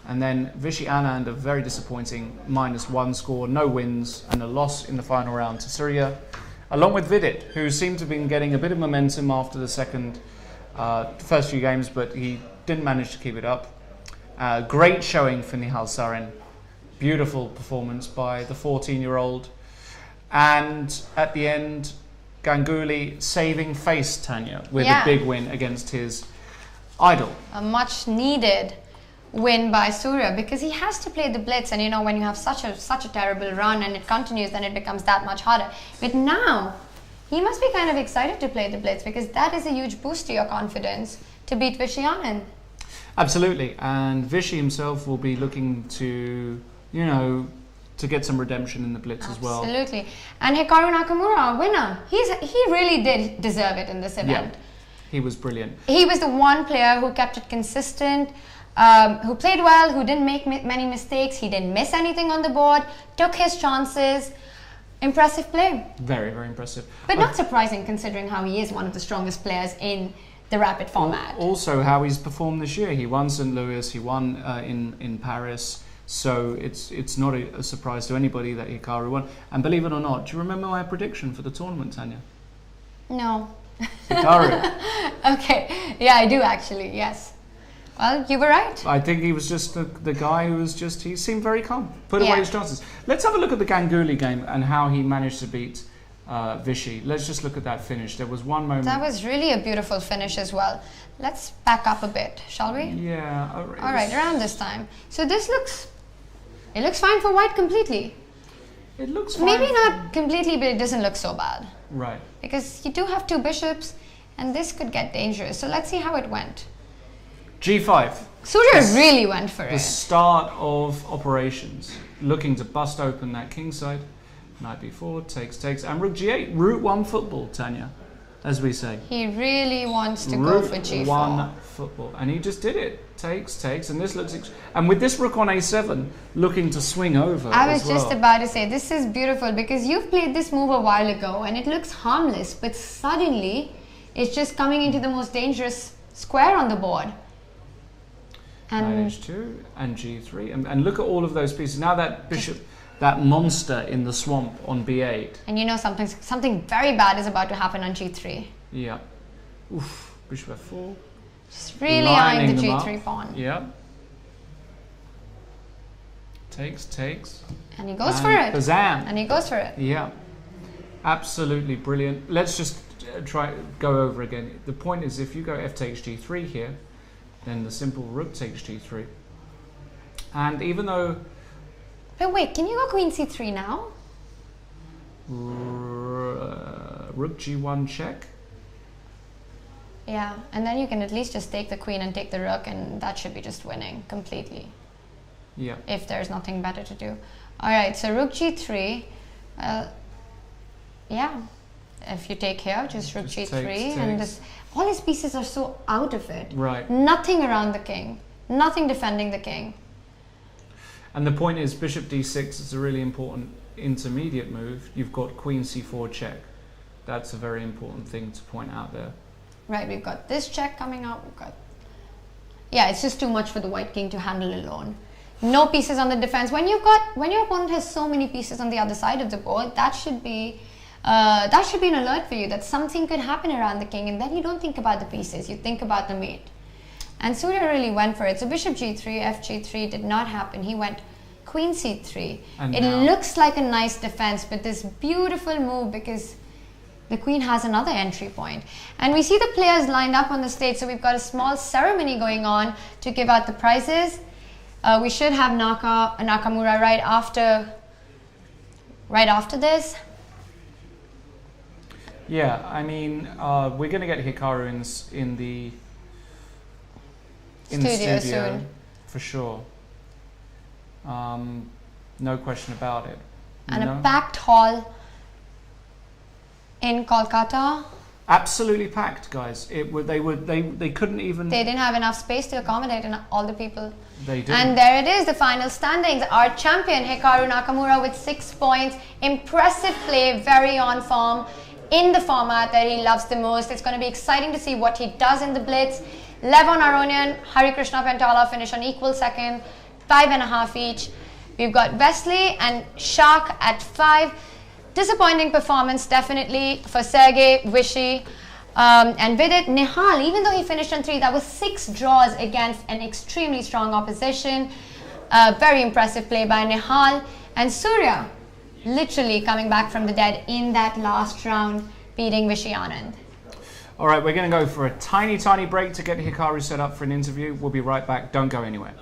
And then Vishy Anand, a very disappointing -1 score, no wins, and a loss in the final round to Surya. Along with Vidit, who seemed to have been getting a bit of momentum after the first few games, but he didn't manage to keep it up. Great showing for Nihal Sarin. Beautiful performance by the 14-year-old. And at the end, Ganguly saving face, Tania, with a big win against his idol. A much needed win by Surya, because he has to play the blitz, and you know, when you have such a terrible run and it continues, then it becomes that much harder. But now he must be kind of excited to play the blitz, because that is a huge boost to your confidence to beat Vishy Anand. Absolutely, and Vishy himself will be looking to, you know, to get some redemption in the blitz as well. Absolutely. And Hikaru Nakamura, a winner. He really did deserve it in this event. Yeah, he was brilliant. He was the one player who kept it consistent, who played well, who didn't make many mistakes, he didn't miss anything on the board, took his chances. Impressive play. Very, very impressive. But not surprising, considering how he is one of the strongest players in the rapid format. Also, how he's performed this year. He won St. Louis, he won in Paris. So it's not a surprise to anybody that Hikaru won. And believe it or not, do you remember my prediction for the tournament, Tania? No. Hikaru. Okay. Yeah, I do actually, yes. Well, you were right. I think he was just the guy who was just, he seemed very calm. Put away his chances. Let's have a look at the Ganguly game and how he managed to beat Vishy. Let's just look at that finish. There was one moment. That was really a beautiful finish as well. Let's back up a bit, shall we? Yeah. All right, around this time. So this looks fine for white completely. It looks fine. Maybe not completely, but it doesn't look so bad. Right. Because you do have 2 bishops, and this could get dangerous. So let's see how it went. G5. Surya really went for it. The start of operations. Looking to bust open that kingside. Knight b4, takes. And rook g8. Route 1 football, Tania, as we say. He really wants to go for g4. Route 1 football. And he just did it. Takes. And this looks... and with this rook on a7, looking to swing over I was just about to say, this is beautiful, because you've played this move a while ago, and it looks harmless, but suddenly it's just coming into the most dangerous square on the board. And h2 and g3, and look at all of those pieces. Now that bishop, that monster in the swamp on b8. And you know something very bad is about to happen on g3. Yeah. Oof. Bishop f4. Just really eyeing the g3 pawn. Yeah. Takes. And he goes for it. Bazam. And he goes for it. Yeah. Absolutely brilliant. Let's just go over again. The point is, if you go f takes g3 here, then the simple rook takes g3. And even though... But wait, can you go queen c3 now? Rook g1 check. Yeah, and then you can at least just take the queen and take the rook, and that should be just winning completely. Yeah. If there's nothing better to do. Alright, so rook g3. Yeah. If you take here, just rook g3. Takes. And this, all his pieces are so out of it. Right. Nothing around the king. Nothing defending the king. And the point is, bishop d6 is a really important intermediate move. You've got queen c4 check. That's a very important thing to point out there. Right, we've got this check coming up. Yeah, it's just too much for the white king to handle alone. No pieces on the defense. When your opponent has so many pieces on the other side of the board, that should be an alert for you that something could happen around the king, and then you don't think about the pieces, you think about the mate. And Surya really went for it. So bishop g3, f g3 did not happen. He went queen c3. And it now, looks like a nice defense, but this beautiful move because the queen has another entry point. And we see the players lined up on the stage, so we've got a small ceremony going on to give out the prizes. We should have Nakamura right after this. yeah, I mean, we're going to get Hikaru in the studio soon. for sure. No question about it. And a packed hall in Kolkata. Absolutely packed, guys. They couldn't even. They didn't have enough space to accommodate all the people. They didn't. And there it is, the final standings. Our champion Hikaru Nakamura with 6 points. Impressive play, very on form in the format that he loves the most. It's going to be exciting to see what he does in the blitz. Levon Aronian, Hari Krishna Pentala finish on equal second, 5.5 each. We've got Wesley and Shark at 5. Disappointing performance definitely for Sergey, Vishy, and with it, Nihal, even though he finished on 3, that was 6 draws against an extremely strong opposition. Very impressive play by Nihal. And Surya, literally coming back from the dead in that last round, beating Vishy Anand. All right, we're going to go for a tiny break to get Hikaru set up for an interview. We'll be right back. Don't go anywhere.